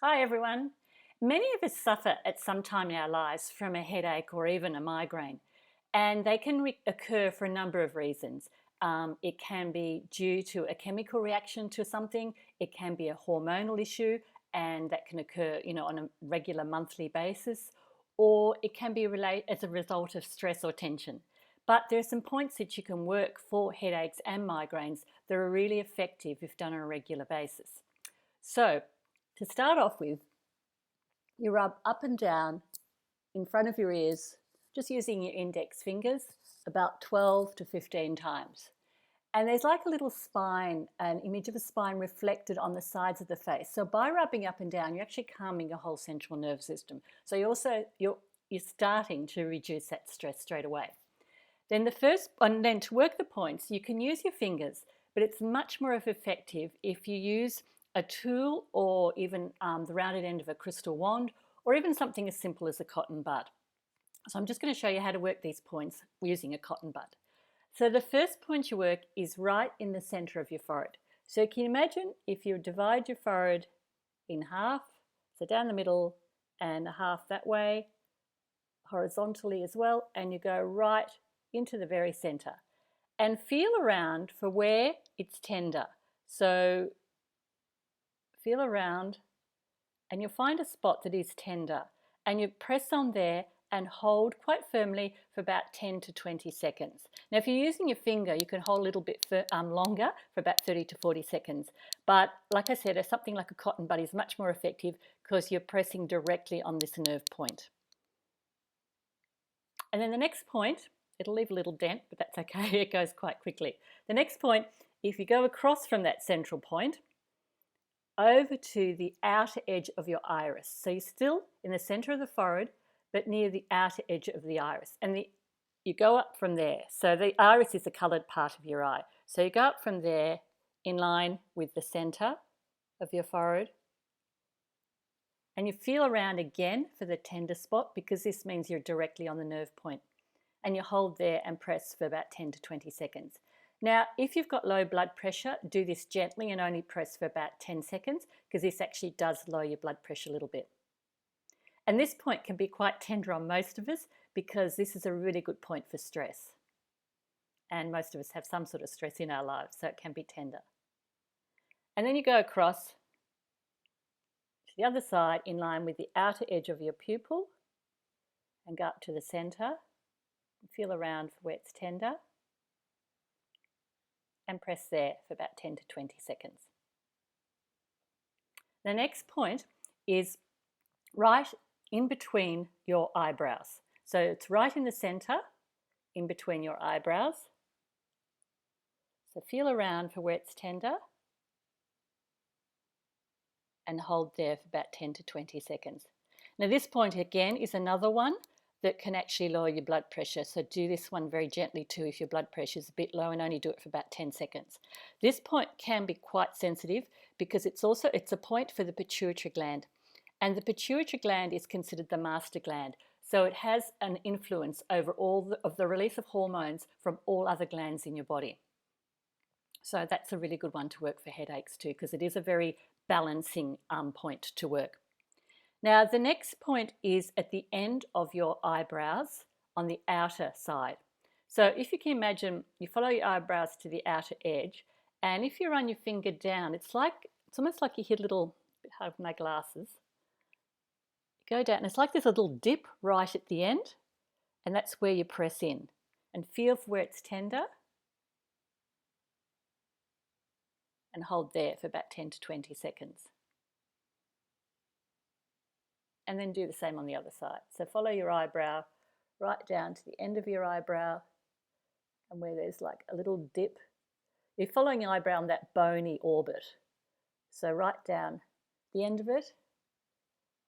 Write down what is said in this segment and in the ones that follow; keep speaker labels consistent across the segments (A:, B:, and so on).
A: Hi everyone. Many of us suffer at some time in our lives from a headache or even a migraine, and they can occur for a number of reasons. It can be due to a chemical reaction to something, it can be a hormonal issue, and that can occur, on a regular monthly basis, or it can be as a result of stress or tension. But there are some points that you can work for headaches and migraines that are really effective if done on a regular basis. So, to start off with, you rub up and down in front of your ears, just using your index fingers, about 12 to 15 times. And there's like a little spine, an image of a spine reflected on the sides of the face. So by rubbing up and down, you're actually calming your whole central nervous system. So you're starting to reduce that stress straight away. Then to work the points, you can use your fingers, but it's much more effective if you use a tool or even the rounded end of a crystal wand, or even something as simple as a cotton bud. So I'm just going to show you how to work these points using a cotton bud. So the first point you work is right in the center of your forehead. So can you imagine if you divide your forehead in half, so down the middle and half that way, horizontally as well, and you go right into the very center and feel around for where it's tender. So feel around and you'll find a spot that is tender, and you press on there and hold quite firmly for about 10 to 20 seconds. Now if you're using your finger, you can hold a little bit longer, for about 30 to 40 seconds. But like I said, something like a cotton bud is much more effective because you're pressing directly on this nerve point. And then the next point, it'll leave a little dent, but that's okay, it goes quite quickly. The next point, if you go across from that central point, over to the outer edge of your iris. So you're still in the center of the forehead, but near the outer edge of the iris. And you go up from there. So the iris is the colored part of your eye. So you go up from there in line with the center of your forehead. And you feel around again for the tender spot, because this means you're directly on the nerve point. And you hold there and press for about 10 to 20 seconds. Now, if you've got low blood pressure, do this gently and only press for about 10 seconds, because this actually does lower your blood pressure a little bit. And this point can be quite tender on most of us, because this is a really good point for stress. And most of us have some sort of stress in our lives, so it can be tender. And then you go across to the other side in line with the outer edge of your pupil and go up to the center. Feel around for where it's tender and press there for about 10 to 20 seconds. The next point is right in between your eyebrows. So it's right in the center, in between your eyebrows. So feel around for where it's tender and hold there for about 10 to 20 seconds. Now this point again is another one that can actually lower your blood pressure. So do this one very gently too if your blood pressure is a bit low, and only do it for about 10 seconds. This point can be quite sensitive because it's a point for the pituitary gland. And the pituitary gland is considered the master gland. So it has an influence over all of the release of hormones from all other glands in your body. So that's a really good one to work for headaches too, because it is a very balancing point to work. Now the next point is at the end of your eyebrows on the outer side. So if you can imagine, you follow your eyebrows to the outer edge, and if you run your finger down, it's almost like you hit a little, bit hard with my glasses, go down, and it's like there's a little dip right at the end, and that's where you press in. And feel for where it's tender and hold there for about 10 to 20 seconds. And then do the same on the other side. So follow your eyebrow right down to the end of your eyebrow, and where there's like a little dip. You're following your eyebrow on that bony orbit. So right down the end of it,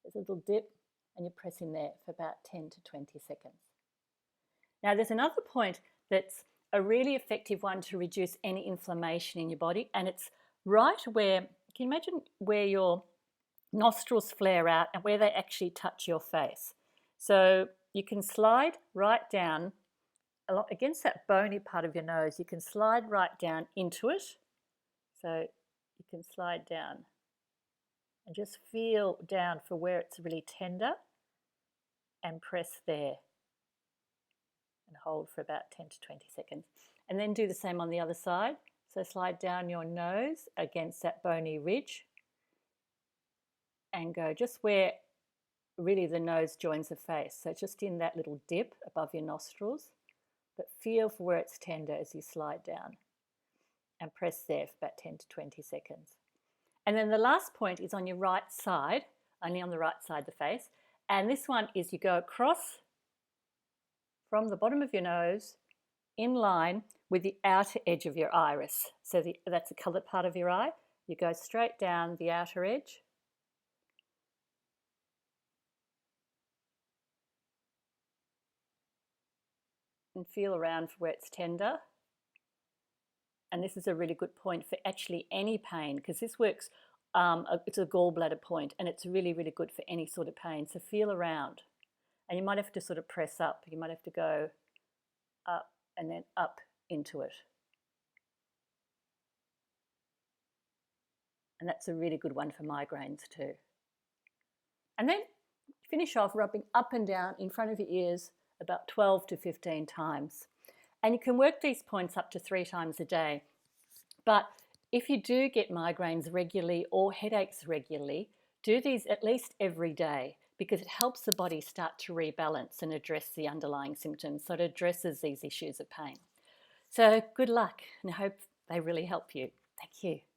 A: there's a little dip, and you press in there for about 10 to 20 seconds. Now there's another point that's a really effective one to reduce any inflammation in your body, and it's right where, can you imagine where your nostrils flare out and where they actually touch your face? So you can slide right down against that bony part of your nose. You can slide right down into it. So you can slide down And just feel down for where it's really tender and press there and hold for about 10 to 20 seconds. And then do the same on the other side. So slide down your nose against that bony ridge and go just where really the nose joins the face. So just in that little dip above your nostrils, but feel for where it's tender as you slide down and press there for about 10 to 20 seconds. And then the last point is on your right side, only on the right side of the face. And this one is you go across from the bottom of your nose in line with the outer edge of your iris. So that's the coloured part of your eye. You go straight down the outer edge. And feel around for where it's tender. And this is a really good point for actually any pain, because this works, it's a gallbladder point, and it's really, really good for any sort of pain. So feel around. And you might have to sort of press up. You might have to go up and then up into it. And that's a really good one for migraines too. And then finish off rubbing up and down in front of your ears about 12 to 15 times. And you can work these points up to 3 times a day. But if you do get migraines regularly or headaches regularly, do these at least every day, because it helps the body start to rebalance and address the underlying symptoms. So it addresses these issues of pain. So good luck, and I hope they really help you. Thank you.